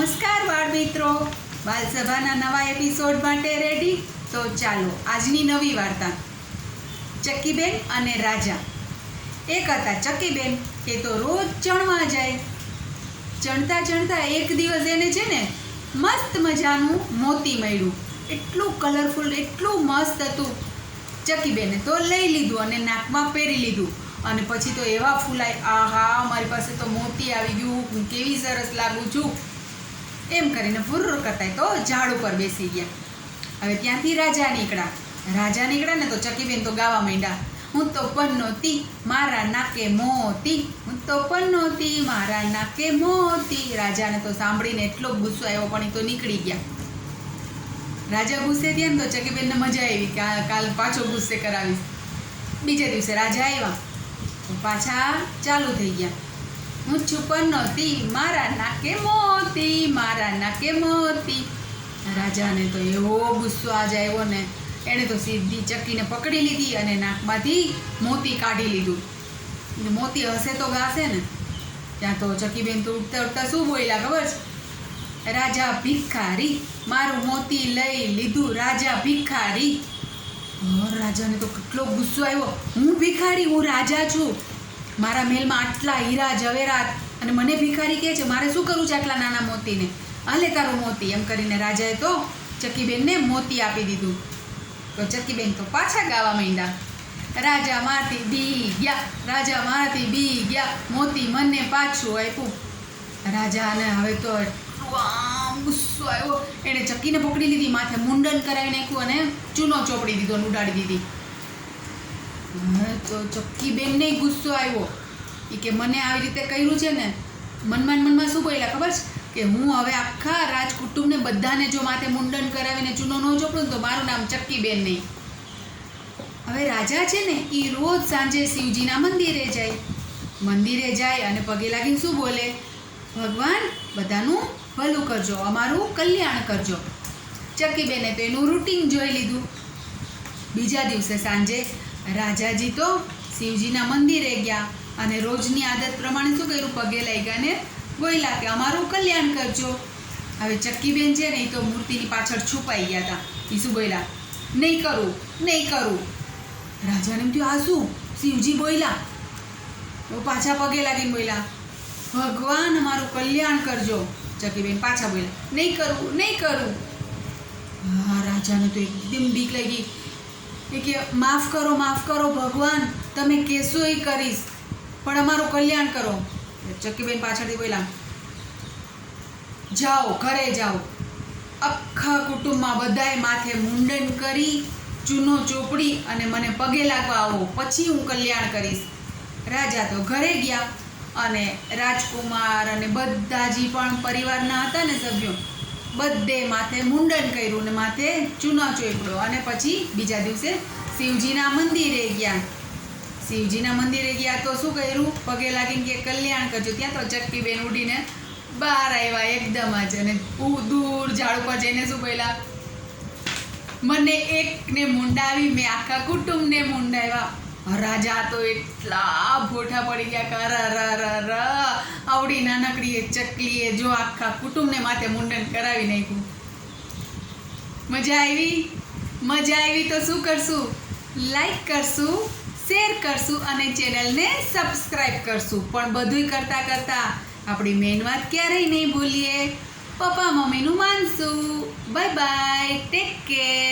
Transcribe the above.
નમસ્કાર બાળ મિત્રો, બાલસભાના નવા એપિસોડ માટે રેડી? તો ચાલો આજની નવી વાર્તા ચક્કીબેન અને રાજા. એક હતા ચક્કીબેન, એ તો રોજ ચણવા જાય. ચણતા ચણતા એક દિવસ એને છે ને મસ્ત મજાનું મોતી મળ્યું. એટલું કલરફુલ, એટલું મસ્ત હતું. ચક્કીબેને તો લઈ લીધું અને નાકમાં પહેરી લીધું. અને પછી તો એવા ફૂલાય, આહા મારી પાસે તો મોતી આવી ગયું, કેવી સરસ લાગું છું એમ કરીને ફુર્ર કરતા તો ઝાડ ઉપર બેસી ગયા. હવે ત્યાંથી રાજા નીકળ્યા ને તો ચક્કીબેન તો ગાવા માંડ્યા, હું તો પન્નોતી મારા નાકે મોતી, હું તો પન્નોતી મારા નાકે મોતી. રાજાને તો સાંભળીને એટલો ગુસ્સો આવ્યો, પણ એ તો નીકળી ગયા. રાજા ગુસ્સે થયા ને તો ચક્કીબેનને મજા આવી કે કાલ પાછો ગુસ્સે કરાવીશ. બીજા દિવસે રાજા આવ્યા તો પાછા ચાલુ થઈ ગયા, હું છું પન્નોતી મારા નાકે મોતી, મારા નાકે મોતી. રાજાને તો એવો ગુસ્સો આજે આવ્યો ને, એણે તો સીધી ચક્કીને પકડી લીધી અને નાકમાંથી મોતી કાઢી લીધું. મોતી હશે તો ગાશે ને. ત્યાં તો ચક્કીબેન તો ઉઠતા ઉઠતા શું બોલ્યા ખબર છે? રાજા ભિખારી, મારું મોતી લઈ લીધું રાજા ભિખારી. રાજાને તો કેટલો ગુસ્સો આવ્યો, હું ભિખારી? હું રાજા છું, મારા મહેલમાં આટલા હીરા જવેરાત, અને મને ભિખારી કહે છે? મારે શું કરવું છે આટલા નાના મોતીને? હાલે તારું મોતી. એમ કરીને રાજાએ તો ચક્કીબેનને મોતી આપી દીધું. તો ચક્કીબેન તો પાછા ગાવા માંડ્યા, રાજા મારાથી બી ગયા, રાજા મારાથી બી ગયા, મોતી મને પાછું આપ્યું. રાજાને હવે તો આમ ગુસ્સો આવ્યો, એણે ચક્કીને પકડી લીધી, માથે મુંડન કરાવી નાખ્યું અને ચૂનો ચોપડી દીધો અને ઉડાડી દીધી. તો ચક્કીબેનને ગુસ્સો આવ્યો, એ કે મને આવી રીતે કર્યું છે ને. મનમાં શું બોલ્યા ખબર છે? કે હું હવે આખા રાજકુટુંબને બધાને જો માથે મુંડન કરાવીને ચૂનો ન ચોપડું તો મારું નામ ચક્કીબેન નહીં. હવે રાજા છે ને એ રોજ સાંજે શિવજીના મંદિરે જાય અને પગે લાગીને શું બોલે? ભગવાન બધાનું ભલું કરજો, અમારું કલ્યાણ કરજો. ચક્કીબેને તો એનું રૂટીન જોઈ લીધું. બીજા દિવસે સાંજે રાજાજી તો શિવજીના મંદિરે ગયા અને રોજની આદત પ્રમાણે શું કર્યું? પગે લાગ્યા ને બોલ્યા કે અમારું કલ્યાણ કરજો. હવે ચક્કીબેન છે ને એ તો મૂર્તિની પાછળ છુપાઈ ગયા હતા. એ શું બોલ્યા? નહીં કરું, નહીં કરું. રાજાને એમ થયું, આ શું? શિવજી બોલ્યા તો પાછા પગે લાગીને બોલ્યા, ભગવાન અમારું કલ્યાણ કરજો. ચક્કીબેન પાછા બોલ્યા, નહીં કરું, નહીં કરું. હા, રાજાને તો એકદમ બીક લાગી. એ કે માફ કરો ભગવાન, તમે કહેશો એ કરીશ, પણ અમારું કલ્યાણ કરો. ચક્કીબેન પાછળથી બોલ્યા, જાઓ ઘરે જાઓ, આખા કુટુંબમાં બધાએ માથે મુંડન કરી ચૂનો ચોપડી અને મને પગે લાગવા આવો, પછી હું કલ્યાણ કરીશ. રાજા તો ઘરે ગયા અને રાજકુમાર અને બધા જે પણ પરિવારના હતા ને સભ્યો, બધે માથે મુંડન કર્યું ને માથે ચૂનો ચોપડ્યો. અને પછી બીજા દિવસે શિવજીના મંદિરે ગયા તો શું કર્યું? પગે લાગીને કે કલ્યાણ કરજો. ત્યાં તો ચક્કીબેન ઉડીને બહાર આવ્યા એકદમ જ, અને દૂર ઝાડ ઉપર જઈને શું બોલ્યા? મને એકને મુંડાવી, મેં આખા કુટુંબને મુંડાવ્યા. રાજા તો એટલા ભોઠા પડી ગયા કે આવડી નાનકડી એ ચકલીએ જો આખા કુટુંબને માથે મુંડન કરાવી નાખ્યું. મજા આવી તો શું કરશું? લાઈક કરશું, શેર કરશું અને ચેનલને સબસ્ક્રાઈબ કરશું. પણ બધુંય કરતાં આપણી મેન વાત ક્યારેય નહીં ભૂલીએ, પપ્પા મમ્મીનું માનશું. Bye bye, take care.